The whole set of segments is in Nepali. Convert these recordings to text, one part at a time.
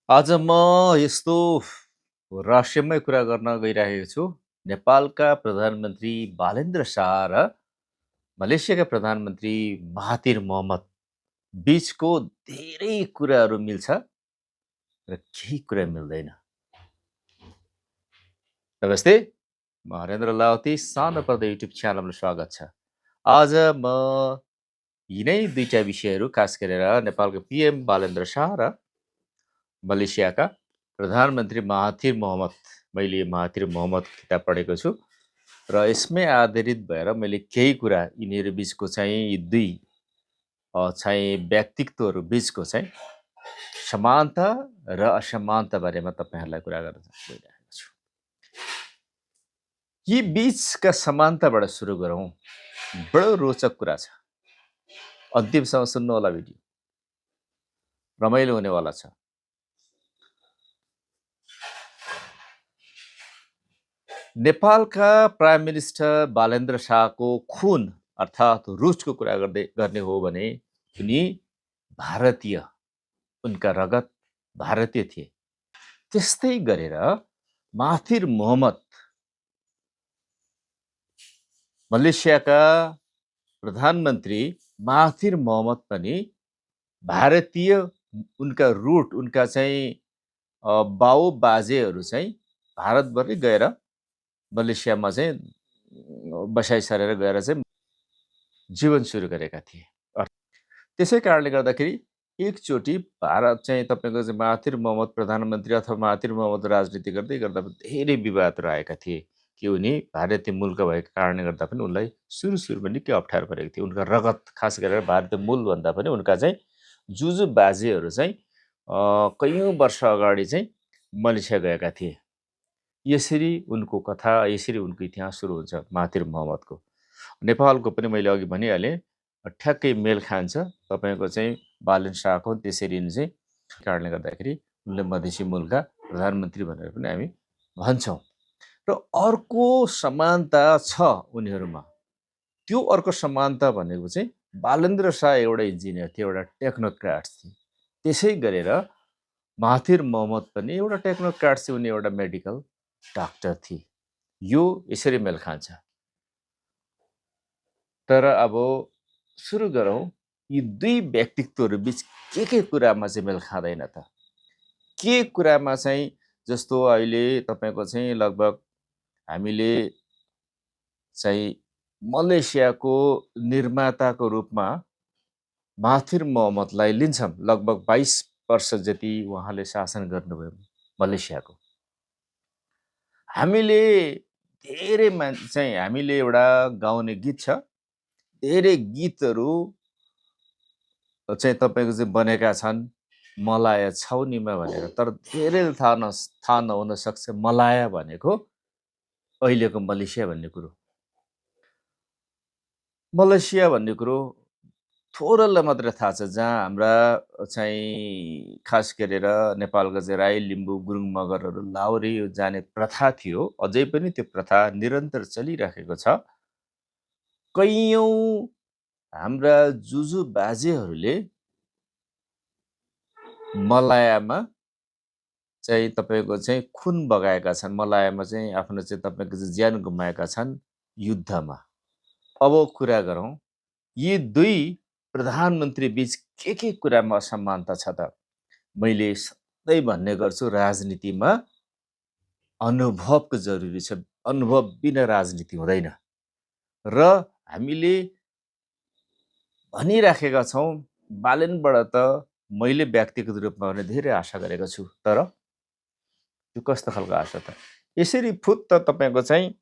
आज म यस्तो रहस्यमय कुरा गर्न गइरहेको छु। नेपालका प्रधानमन्त्री बालेन्द्र शाह र मलेसियाका प्रधानमन्त्री महातिर मोहम्मद बीचको धेरै कुराहरू मिल्छ र केही कुरा मिल्दैन। नमस्ते, म हरेन्द्र लावती सानो पर्दा युट्युब च्यानलमा स्वागत छ। आज म यिनै दुईटा विषयहरू खास गरेर नेपालको पिएम बालेन्द्र शाह र मलेसियाका प्रधानमन्त्री महातिर मोहम्मद, मैले महातिर मोहम्मद किताब पढेको छु र यसमै आधारित भएर मैले केही कुरा यिनीहरू बिचको चाहिँ यी दुई चाहिँ व्यक्तित्वहरू बिचको चाहिँ समानता र असमानता बारेमा तपाईँहरूलाई कुरा गर्न गइरहेको छु। यी बिचका समानताबाट सुरु गरौँ। बडो रोचक कुरा छ, अन्तिमसम्म सुन्नु होला, भिडियो रमाइलो हुनेवाला छ। नेपालका प्राइम मिनिस्टर बालेन्द्र शाहको खुन अर्थात् रुचको कुरा गर्ने हो भने उनी भारतीय, उनका रगत भारतीय थिए। त्यस्तै गरेर महातिर मोहम्मद मलेसियाका प्रधानमन्त्री महातिर मोहम्मद पनि भारतीय, उनका रुट, उनका चाहिँ बाउ बाजेहरू चाहिँ भारतभरि गएर मलेसियामा चाहिँ बसाइ सरेर गएर चाहिँ जीवन सुरु गरेका थिए। त्यसै कारणले गर्दाखेरि एकचोटि भारत चाहिँ तपाईँको चाहिँ महातिर मोहम्मद प्रधानमन्त्री अथवा महातिर मोहम्मद राजनीति गर्दै गर्दा धेरै विवादहरू आएका थिए कि उनी भारतीय मूलका भएको कारणले गर्दा पनि उनलाई सुरुमा निकै अप्ठ्यारो परेको थियो। उनका रगत, खास गरेर भारतीय मूलभन्दा पनि उनका चाहिँ जुजु बाजेहरू चाहिँ कैयौँ वर्ष अगाडि चाहिँ मलेसिया गएका थिए। यसरी उनको कथा, यसरी उनको इतिहास सुरु हुन्छ महातिर मोहम्मदको। नेपालको पनि मैले अघि भनिहालेँ, ठ्याक्कै मेल खान्छ तपाईँको चाहिँ बालेन्द्र शाहको। त्यसरी नै चाहिँ कारणले गर्दाखेरि उनले मधेसी मूलका प्रधानमन्त्री भनेर पनि हामी भन्छौँ। र अर्को समानता छ उनीहरूमा। त्यो अर्को समानता भनेको चाहिँ बालेन्द्र शाह एउटा इन्जिनियर थिए, एउटा टेक्नोक्राट थिए। त्यसै गरेर महातिर मोहम्मद पनि एउटा टेक्नोक्राट थिए, उनी एउटा मेडिकल डाक्टर थिए। यो यसरी मेल खान्छ। तर अब सुरु गरौँ, यी दुई व्यक्तित्वहरू बिच के कुरामा चाहिँ मेल खाँदैन त? के कुरामा चाहिँ, जस्तो अहिले तपाईँको चाहिँ लगभग हामीले चाहिँ मलेसियाको निर्माताको रूपमा महातिर मोहम्मदलाई लिन्छौँ। लगभग 22 वर्ष जति उहाँले शासन गर्नुभयो मलेसियाको। हामीले धेरै चाहिँ हामीले एउटा गाउने गीत छ, धेरै गीतहरू चाहिँ तपाईँको चाहिँ बनेका छन् मलाया छाउनीमा भनेर। तर धेरै थाहा नहुन सक्छ मलाया भनेको अहिलेको मलेसिया भन्ने कुरो। मलेसिया भन्ने कुरो थोरैलाई मात्रै थाहा छ, जहाँ हाम्रा चाहिँ खास गरेर नेपालका चाहिँ राई, लिम्बू, गुरुङ, मगरहरू लाहुरे जाने प्रथा थियो। अझै पनि त्यो प्रथा निरन्तर चलिराखेको छ। कैयौँ हाम्रा जुजु बाजेहरूले मलायामा चाहिँ तपाईँको चाहिँ खुन बगाएका छन्। मलायामा चाहिँ आफ्नो चाहिँ तपाईँको चाहिँ ज्यान गुमाएका छन् युद्धमा। अब कुरा गरौँ, यी दुई प्रधानमन्त्री बिच के कुरामा असमानता छ त? मैले सधैँ भन्ने गर्छु, राजनीतिमा अनुभवको जरुरी छ। अनुभव बिना राजनीति हुँदैन। र हामीले भनिराखेका छौँ, बालेनबाट त मैले व्यक्तिगत रूपमा भने धेरै आशा गरेको छु। तर त्यो कस्तो खालको आशा त? यसरी फुत्त तपाईँको चाहिँ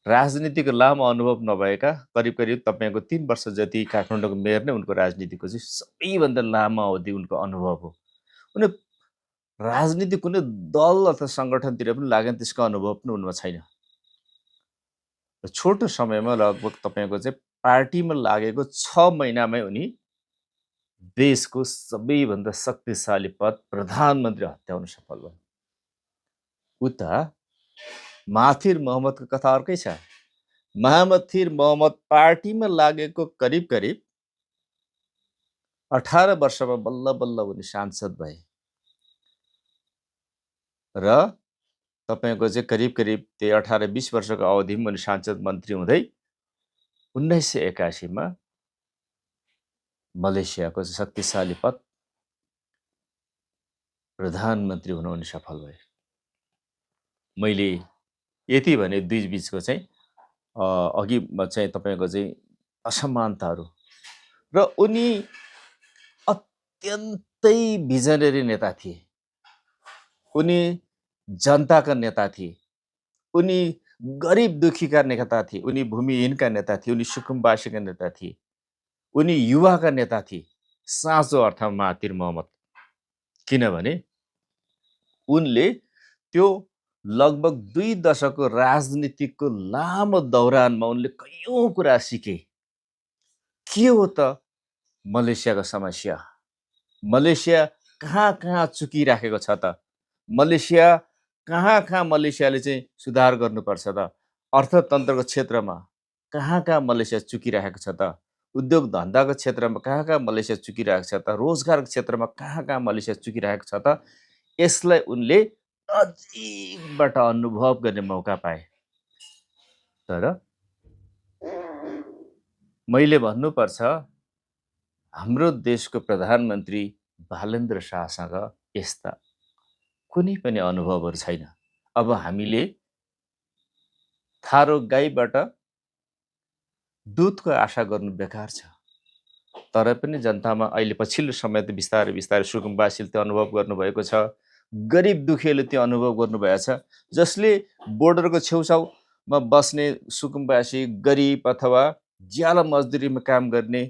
राजनीतिको लामो अनुभव नभएका करिब तपाईँको 3 वर्ष जति काठमाडौँको मेयर नै उनको राजनीतिको चाहिँ सबैभन्दा लामो अवधि उनको अनुभव हो। उनी राजनीति कुनै दल अथवा सङ्गठनतिर पनि लागेन, त्यसको अनुभव पनि उनमा छैन। र छोटो समयमा लगभग तपाईँको चाहिँ पार्टीमा लागेको 6 महिनामै उनी देशको सबैभन्दा शक्तिशाली पद प्रधानमन्त्री हत्याउन सफल भए। उता महातिर मोहम्मदको कथा अर्कै छ। महामथिर मोहम्मद पार्टीमा लागेको करिब 18 वर्षमा बल्ल बल्ल उनी सांसद भए र तपाईको चाहिँ करिब करिब त्यही 18-20 वर्षको अवधिमा उनी सांसद मन्त्री हुँदै 1981 मा मलेसियाको शक्तिशाली पद प्रधानमन्त्री हुन उनी सफल भए। मैले यति भने दुई बीचको चाहिँ अघि चाहिँ तपाईको चाहिँ असमानताहरू र उनी अत्यन्तै भिजनरी नेता थिए। उनी जनताका नेता थिए। उनी गरिब दुखीका नेता थिए। उनी भूमिहीनका नेता थिए। उनी सुकुम्बासीका नेता थिए। उनी युवाका नेता थिए साँचो अर्थमा महातिर मोहम्मद। किनभने उनले त्यो लगभग 2 दशकको राजनीतिको लामो दौरानमा उनले कयौं कुरा सिके। के हो त मलेसियाको समस्या? मलेसिया कहाँ कहाँ चुकिराखेको छ त? मलेसिया कहाँ कहाँ मलेसियाले चाहिँ सुधार गर्नुपर्छ त? अर्थतन्त्रको क्षेत्रमा कहाँ कहाँ मलेसिया चुकिराखेको छ त? उद्योग धन्दाको क्षेत्रमा कहाँ कहाँ मलेसिया चुकिरहेको छ त? रोजगारको क्षेत्रमा कहाँ कहाँ मलेसिया चुकिरहेको छ त? यसलाई उनले नजिकबाट अनुभव गर्ने मौका पाए। तर मैले भन्नुपर्छ हाम्रो देशको प्रधानमन्त्री बालेन्द्र शाहसँग यस्ता कुनै पनि अनुभवहरू छैन। अब हामीले थारो गाईबाट दुधको आशा गर्नु बेकार छ। तर पनि जनतामा अहिले पछिल्लो समय त बिस्तारै बिस्तारै सुकुम्बासीले त्यो अनुभव गर्नुभएको छ। गरिब दुखीले त्यो अनुभव गर्नुभएको छ। जसले बोर्डरको छेउछाउमा बस्ने सुकुम्बासी, गरिब अथवा ज्याला मजदुरीमा काम गर्ने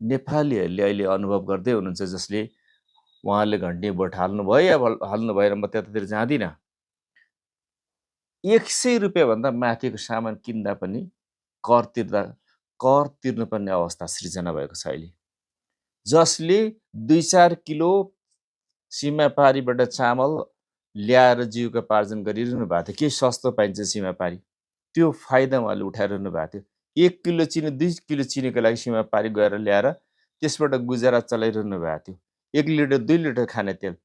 नेपालीहरूले अहिले अनुभव गर्दै हुनुहुन्छ। जसले उहाँले घन्टी भोट हाल्नुभयो या हाल्नु भएर म त्यतातिर जाँदिनँ। 100 रुपियाँभन्दा माथिको सामान किन्दा पनि कर तिर्नुपर्ने अवस्था सृजना भएको छ अहिले। जसले 2-4 किलो सीमापारीबाट चामल ल्याएर जीविकोपार्जन गरिरहनु भएको थियो। के सस्तो पाइन्छ सीमापारी, त्यो फाइदा उहाँले उठाइरहनु भएको थियो। 1 किलो चिनी 2 किलो चिनीको लागि सीमापारी गएर ल्याएर त्यसबाट गुजारा चलाइरहनु भएको थियो। 1 लिटर 2 लिटर खाने तेल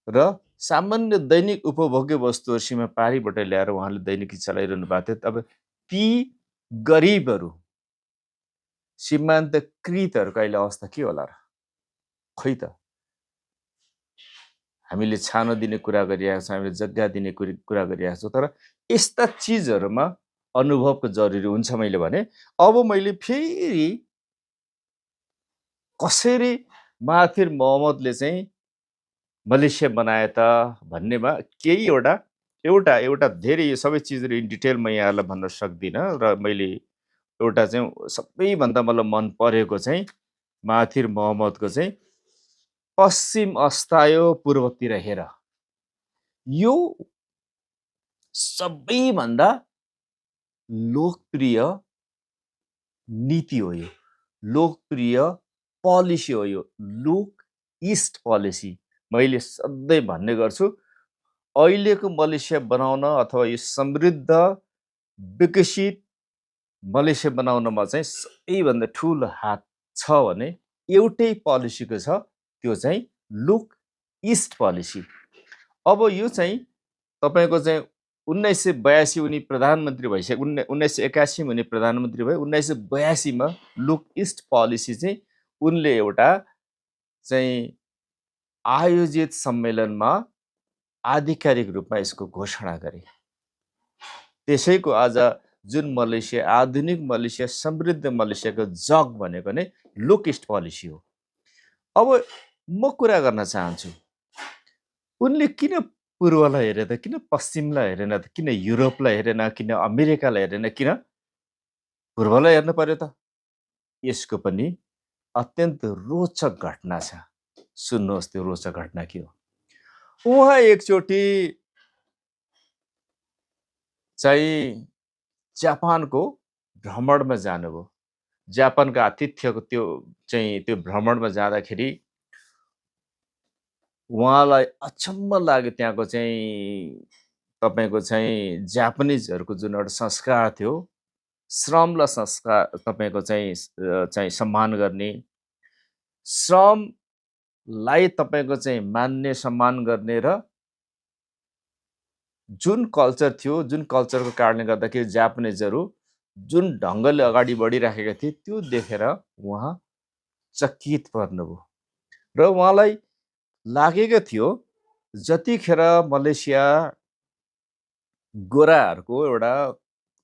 र सामान्य दैनिक उपभोग्य वस्तुहरू सीमापारीबाट ल्याएर उहाँले दैनिकी चलाइरहनु भएको थियो। अब ती गरिबहरू सीमान्तकृतहरूको अहिले अवस्था के होला र? खै त हामीले छानो दिने कुरा गरिरहेका छौँ, हामीले जग्गा दिने कुरा गरिरहेका छौँ। तर यस्ता चिजहरूमा अनुभवको जरुरी हुन्छ। मैले भने अब मैले फेरि कसरी महातिर मोहम्मदले चाहिँ मलेसिया बनाए त भन्नेमा केही एउटा धेरै यो सबै चिजहरू इन डिटेल म यहाँहरूलाई भन्न सक्दिनँ। र मैले एउटा चाहिँ सबैभन्दा मलाई मन परेको चाहिँ महातिर मोहम्मदको चाहिँ पश्चिम अस्तायो पूर्वतिर हेर, यो सबैभन्दा लोकप्रिय नीति हो। यो लोकप्रिय पोलिसी हो। यो लुक इस्ट पोलिसी। मैले सधैँ भन्ने गर्छु, अहिलेको मलेसिया बनाउन अथवा यो समृद्ध विकसित मलेसिया बनाउनमा चाहिँ सबैभन्दा ठुलो हात छ भने एउटै पोलिसीको छ, त्यो चाहिँ लुक इस्ट पोलिसी। अब यो चाहिँ तपाईको चाहिँ 1982 उनी प्रधानमन्त्री भइसके 1981 मा उनी प्रधानमन्त्री भए। 1982 मा लुक इस्ट पोलिसी चाहिँ उनले एउटा चाहिँ आयोजित सम्मेलनमा आधिकारिक रूपमा यसको घोषणा गरे। त्यसैको आज जुन मलेसिया आधुनिक मलेसिया समृद्ध मलेसियाको जग भनेको नै लुक इस्ट पोलिसी हो। अब म कुरा गर्न चाहन्छु, उनले किन पूर्वलाई हेरे त, किन पश्चिमलाई हेरेन त, किन युरोपलाई हेरेन, किन अमेरिकालाई हेरेन, किन पूर्वलाई हेर्नु पर्यो त? यसको पनि अत्यन्त रोचक घटना छ। सुन्नुहोस् त्यो रोचक घटना के हो। उहाँ एकचोटि चाहिँ जापानको भ्रमणमा जानुभयो। जापानको आतिथ्यको त्यो भ्रमणमा जाँदाखेरि उहाँलाई अचम्म लाग्यो त्यहाँको चाहिँ तपाईको चाहिँ जापानिजहरूको जुन एउटा संस्कार थियो, श्रमलाई संस्कार तपाईँको चाहिँ सम्मान गर्ने, श्रमलाई तपाईँको चाहिँ मान्ने, सम्मान गर्ने र जुन कल्चर थियो, जुन कल्चरको कारणले गर्दाखेरि जापानिजहरू जुन ढङ्गले अगाडि बढिराखेका थिए, त्यो देखेर उहाँ चकित पर्नुभयो र उहाँलाई लागेको थियो जतिखेर मलेसिया गोराहरूको एउटा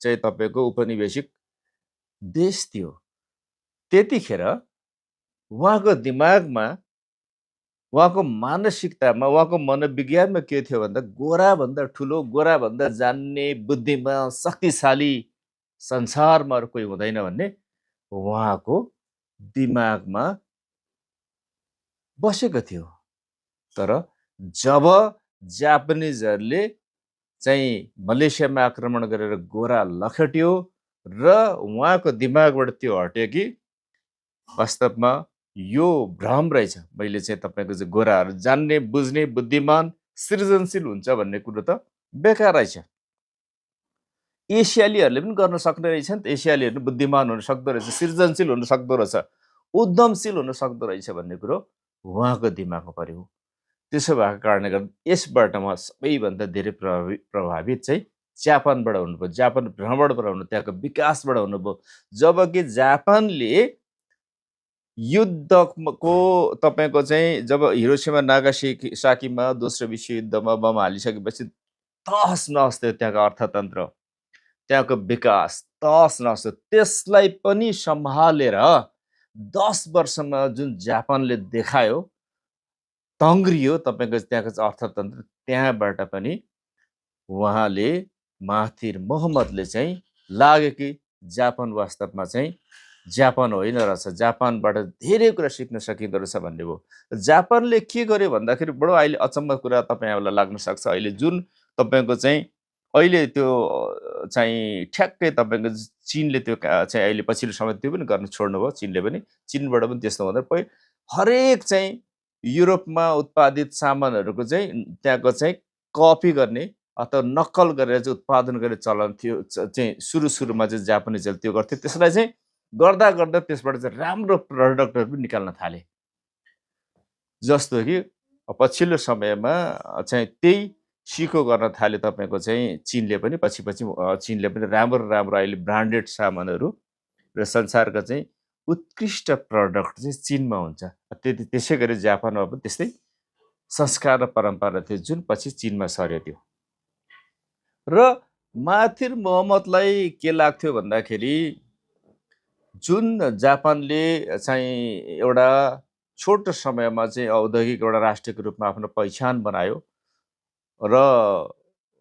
चाहिँ तपाईँको उपनिवेशिक देश थियो, त्यतिखेर उहाँको दिमागमा, उहाँको मानसिकतामा, उहाँको मनोविज्ञानमा के थियो भन्दा गोराभन्दा ठुलो, गोराभन्दा जान्ने, बुद्धिमान, शक्तिशाली संसारमा अरू कोही हुँदैन भन्ने उहाँको दिमागमा बसेको थियो। तर जब जापानिजहरूले चाहिँ मलेसियामा आक्रमण गरेर गोरा लखेट्यो र उहाँको दिमागबाट त्यो हट्यो कि वास्तवमा यो भ्रम रहेछ, मैले चाहिँ तपाईँको चाहिँ गोराहरू जान्ने, बुझ्ने, बुद्धिमान, सृजनशील हुन्छ भन्ने कुरो त बेकार रहेछ। एसियालीहरूले पनि गर्न सक्ने रहेछ नि त, एसियालीहरू बुद्धिमान हुन सक्दो रहेछ, सृजनशील हुन सक्दो रहेछ, उद्यमशील हुन सक्दो रहेछ भन्ने कुरो उहाँको दिमागमा पर्यो। त्यसो भएको कारणले गर्दा यसबाट उहाँ सबैभन्दा धेरै प्रभावित चाहिँ जापानबाट हुनुभयो, जापान भ्रमणबाट हुनु, त्यहाँको विकासबाट हुनुभयो। जबकि जापानले युद्धको तपाईँको चाहिँ जब हिरोसिमा नागासाकीमा दोस्रो विश्वयुद्धमा बम हालिसकेपछि तहस नहस थियो त्यहाँको अर्थतन्त्र, त्यहाँको विकास तहस नहस थियो। त्यसलाई पनि सम्हालेर 10 वर्षमा जुन जापानले देखायो, तङ्ग्रियो तपाईँको त्यहाँको अर्थतन्त्र, त्यहाँबाट पनि उहाँले महाथिर मोहम्मदले चाहिँ लाग्यो कि जापान वास्तवमा चाहिँ जापान होइन रहेछ, जापानबाट धेरै कुरा सिक्न सकिँदो रहेछ भन्ने भयो। जापानले के गर्यो भन्दाखेरि बडो अहिले अचम्मको कुरा तपाईँहरूलाई लाग्न सक्छ। अहिले जुन तपाईँको चाहिँ अहिले त्यो चाहिँ ठ्याक्कै तपाईँको चिनले त्यो चाहिँ अहिले पछिल्लो समय त्यो पनि गर्न छोड्नुभयो, चिनले पनि, चिनबाट पनि त्यस्तो हुँदैन। हरेक चाहिँ युरोपमा उत्पादित सामानहरूको चाहिँ त्यहाँको चाहिँ कपी गर्ने अथवा नक्कल गरेर चाहिँ उत्पादन गर्ने चलन थियो चाहिँ सुरुमा चाहिँ जापानिजहरूले त्यो गर्थ्यो। त्यसलाई चाहिँ गर्दा गर्दा त्यसबाट चाहिँ राम्रो प्रडक्टहरू पनि निकाल्न थाले। जस्तो कि पछिल्लो समयमा चाहिँ त्यही सिको गर्न थाल्यो तपाईँको चाहिँ चिनले पनि, पछि चिनले पनि राम्रो अहिले ब्रान्डेड सामानहरू र संसारका चाहिँ उत्कृष्ट प्रडक्ट चाहिँ चिनमा हुन्छ। त्यसै गरी जापानमा पनि त्यस्तै संस्कार र परम्परा थियो जुन पछि चिनमा सर्यो त्यो। र महाथिर मोहम्मदलाई के लाग्थ्यो भन्दाखेरि जुन जापानले चाहिँ एउटा छोटो समयमा चाहिँ औद्योगिक एउटा राष्ट्रको रूपमा आफ्नो पहिचान बनायो र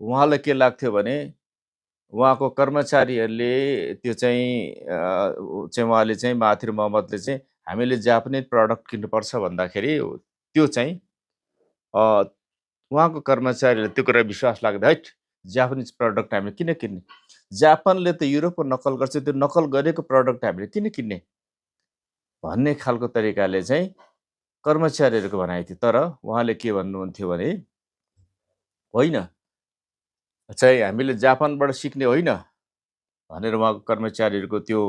उहाँलाई के लाग्थ्यो भने उहाँको कर्मचारीहरूले त्यो चाहिँ उहाँले चाहिँ महाथिर मोहम्मदले चाहिँ हामीले जापानिज प्रडक्ट किन्नुपर्छ भन्दाखेरि त्यो चाहिँ उहाँको कर्मचारीहरूले त्यो कुरा विश्वास लाग्दा हैट जापानिज प्रडक्ट हामीले किन किन्ने, जापानले त युरोपको नक्कल गर्छ, त्यो नक्कल गरेको प्रडक्ट हामीले किन किन्ने भन्ने खालको तरिकाले चाहिँ कर्मचारीहरूको भनाइ थियो। तर उहाँले के भन्नुहुन्थ्यो भने होइन चाहिँ हामीले जापानबाट सिक्ने होइन भनेर उहाँको कर्मचारीहरूको त्यो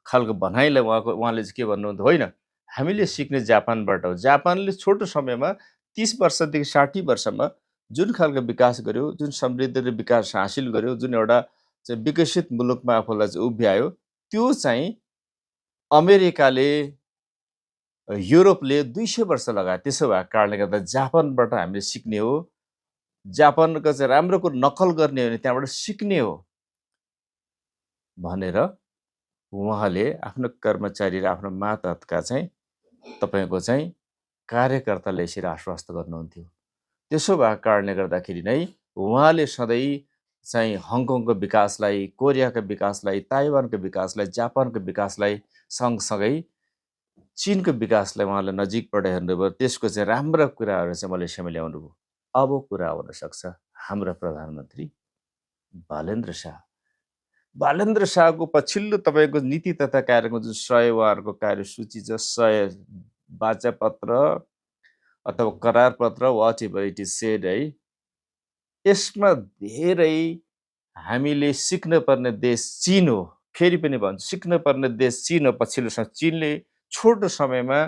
खालको भनाइलाई उहाँले चाहिँ के भन्नुहुन्थ्यो, होइन हामीले सिक्ने जापानबाट हो। जापानले छोटो समयमा 30 वर्षदेखि 60 वर्षमा जुन खालको विकास गर्यो, जुन समृद्ध र विकास हासिल गर्यो, जुन एउटा चाहिँ विकसित मुलुकमा आफूलाई चाहिँ उभ्यायो, त्यो चाहिँ अमेरिकाले, युरोपले 200 वर्ष लगायो। त्यसो भएको कारणले गर्दा जापानबाट हामीले सिक्ने हो, जापानको चाहिँ राम्रो कुरो नक्कल गर्ने हो भने त्यहाँबाट सिक्ने हो भनेर उहाँले आफ्नो कर्मचारी र आफ्नो मातहतका चाहिँ तपाईँको चाहिँ कार्यकर्तालाई यसरी आश्वस्त गर्नुहुन्थ्यो। त्यसो भएको कारणले गर्दाखेरि नै उहाँले सधैँ चाहिँ हङकङको विकासलाई, कोरियाको विकासलाई, ताइवानको विकासलाई, जापानको विकासलाई सँगसँगै चिनको विकासलाई उहाँले नजिकबाट हेर्नुभयो। त्यसको चाहिँ राम्रा कुराहरू चाहिँ मलेसियामा ल्याउनुभयो। अब कुरा आउन सक्छ हाम्रो प्रधानमन्त्री बालेन्द्र शाह। बालेन्द्र शाहको पछिल्लो तपाईँको नीति तथा कार्यक्रम जुन 100 उहाँहरूको कार्यसूची छ, 100 वाचापत्र अथवा करार पत्र, whatever it is said है, यसमा धेरै हामीले सिक्न पर्ने देश चीन हो। फेरि पनि भन्छु, सिक्नुपर्ने देश चीन हो पछिल्लो समय। चीनले छोटो समयमा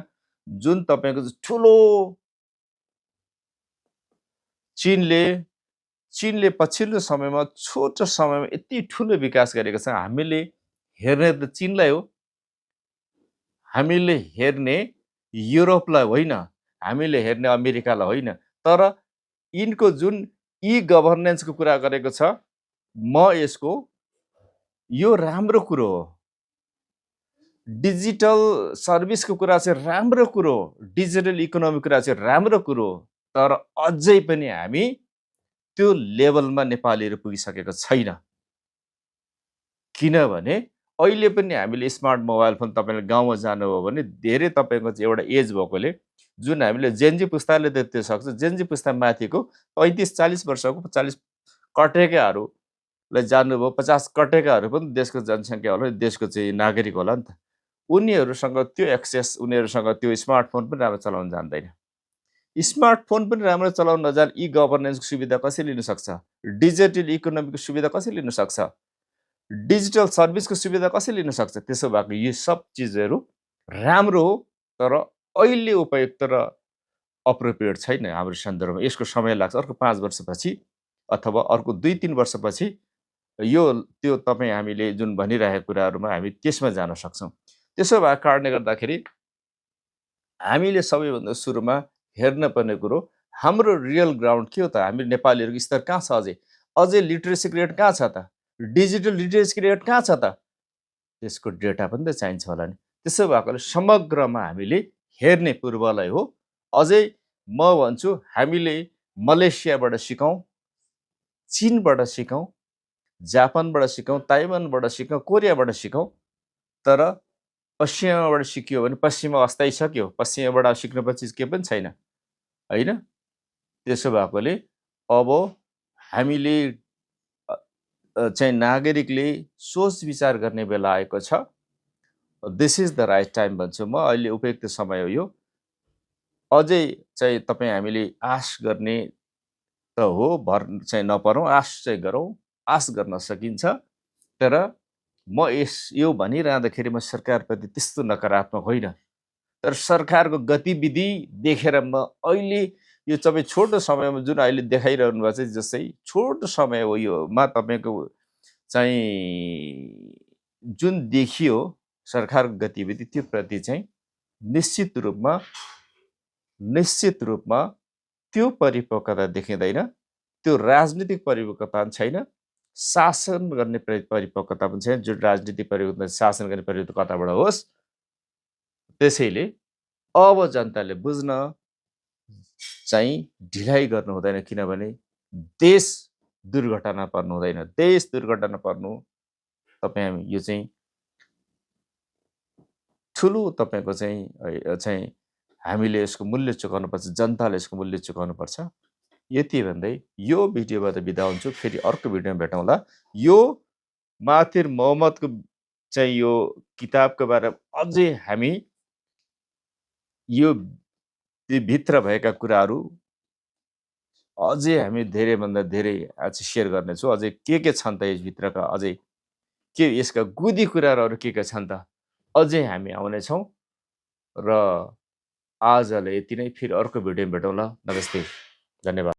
जुन तपाईँको ठुलो चीनले पछिल्लो समयमा छोटो समयमा यति ठुलो विकास गरेको छ। हामीले हेर्ने त चीनलाई हो, हामीले हेर्ने युरोपलाई होइन, हामीले हेर्ने अमेरिकालाई होइन। तर यिनको जुन गभर्नेन्सको कुरा गरेको छ, यो राम्रो कुरो हो। डिजिटल सर्भिसको कुरा चाहिँ राम्रो कुरो हो, डिजिटल इकोनोमीको कुरा चाहिँ राम्रो कुरो हो। तर अझै पनि हामी त्यो लेभलमा नेपालीहरू पुगिसकेको छैन। किनभने अहिले पनि हामीले स्मार्ट मोबाइल फोन, तपाईँले गाउँमा जानुभयो भने धेरै तपाईँको चाहिँ एउटा एज भएकोले, जुन हामीले जेनजी पुस्ताले त त्यो सक्छ, जेनजी पुस्ता माथिको 35-40 वर्षको 40 कटेकाहरूलाई जान्नुभयो, 50 कटेकाहरू पनि देशको जनसङ्ख्या होला, देशको चाहिँ नागरिक होला नि त। उनीहरूसँग त्यो एक्सेस, उनीहरूसँग त्यो स्मार्टफोन पनि राम्रो चलाउन जान्दैन। स्मार्टफोन पनि राम्रो चलाउन नजान गभर्नेन्सको सुविधा कसरी लिन सक्छ? डिजिटल इकोनोमीको सुविधा कसरी लिन सक्छ? डिजिटल सर्भिसको सुविधा कसरी लिन सक्छ? त्यसो भएको यो सब चिजहरू राम्रो हो, तर अहिले उपयुक्त र अप्रोप्रिएट छैन हाम्रो सन्दर्भमा। यसको समय लाग्छ, अर्को 5 वर्षपछि अथवा अर्को 2-3 वर्षपछि त्यो तपाईँ हामीले जुन भनिरहेको कुराहरूमा हामी त्यसमा जान सक्छौँ। त्यसो भएको कारणले गर्दाखेरि हामीले सबैभन्दा सुरुमा हेर्न पर्ने कुरो हाम्रो रियल ग्राउन्ड के हो त? हामी नेपालीहरूको स्तर कहाँ छ? अझै लिटरेसी रेट कहाँ छ त? डिजिटल लिटरेसी रेट कहाँ छ त? त्यसको डेटा पनि त चाहिन्छ होला नि। त्यसो भएकोले समग्रमा हामीले हेर्ने पूर्वलाई हो। अझै म भन्छु हामीले मलेसियाबाट सिकौँ, चीनबाट सिकौँ, जापानबाट सिकौँ, ताइवानबाट सिकौँ, कोरियाबाट सिकौँ। तर पश्चिमबाट सिक्यो भने पश्चिममा अस्थायी सक्यो, पश्चिमबाट सिक्नुपर्ने चिज के पनि छैन, होइन? त्यसो भएकोले अब हामीले चाहिँ नागरिकले सोच विचार गर्ने बेला आएको छ। This is the right time भन्छु म। अहिले उपयुक्त समय हो यो। अझै चाहिँ तपाईँ हामीले आश गर्ने त हो, भर चाहिँ नपरौँ, आश चाहिँ गरौँ। आश गर्न सकिन्छ। तर म यो भनिरहँदाखेरि म सरकारप्रति त्यस्तो नकारात्मक होइन। तर सरकारको गतिविधि देखेर म अहिले यो तपाईँ छोटो समयमा जुन अहिले देखाइरहनु भएको छ, जस्तै छोटो समय हो योमा तपाईँको चाहिँ जुन देखियो सरकारको गतिविधि, त्यो प्रति चाहिँ निश्चित रूपमा त्यो परिपक्वता देखिँदैन। त्यो राजनीतिक परिपक्वता छैन, शासन गर्ने परिपक्वता पनि छैन। जुन राजनीतिक परिपक्वता, शासन गर्ने परिपक्वता कताबाट होस्? त्यसैले अब जनताले बुझ्न चाहिँ ढिलाइ गर्नु हुँदैन। किनभने देश दुर्घटना पर्नु हुँदैन। देश दुर्घटना पर्नु तपाईँ यो चाहिँ ठुलो तपाईँको चाहिँ हामीले यसको मूल्य चुकाउनुपर्छ, जनताले यसको मूल्य चुकाउनुपर्छ। यति भन्दै यो भिडियोबाट बिदा हुन्छु। फेरि अर्को भिडियोमा भेटौँला। यो महाथिर मोहम्मदको चाहिँ यो किताबको बारेमा अझै हामी यो भित्र भएका कुराहरू अझै हामी धेरैभन्दा धेरै सेयर गर्नेछौँ। अझै के छन् त यसभित्रका, अझै के यसका गुदी कुराहरू के छन् त, अझै हामी आउनेछौँ। र आजलाई यति नै। फेरि अर्को भिडियोमा भेटौँला। नमस्ते, धन्यवाद।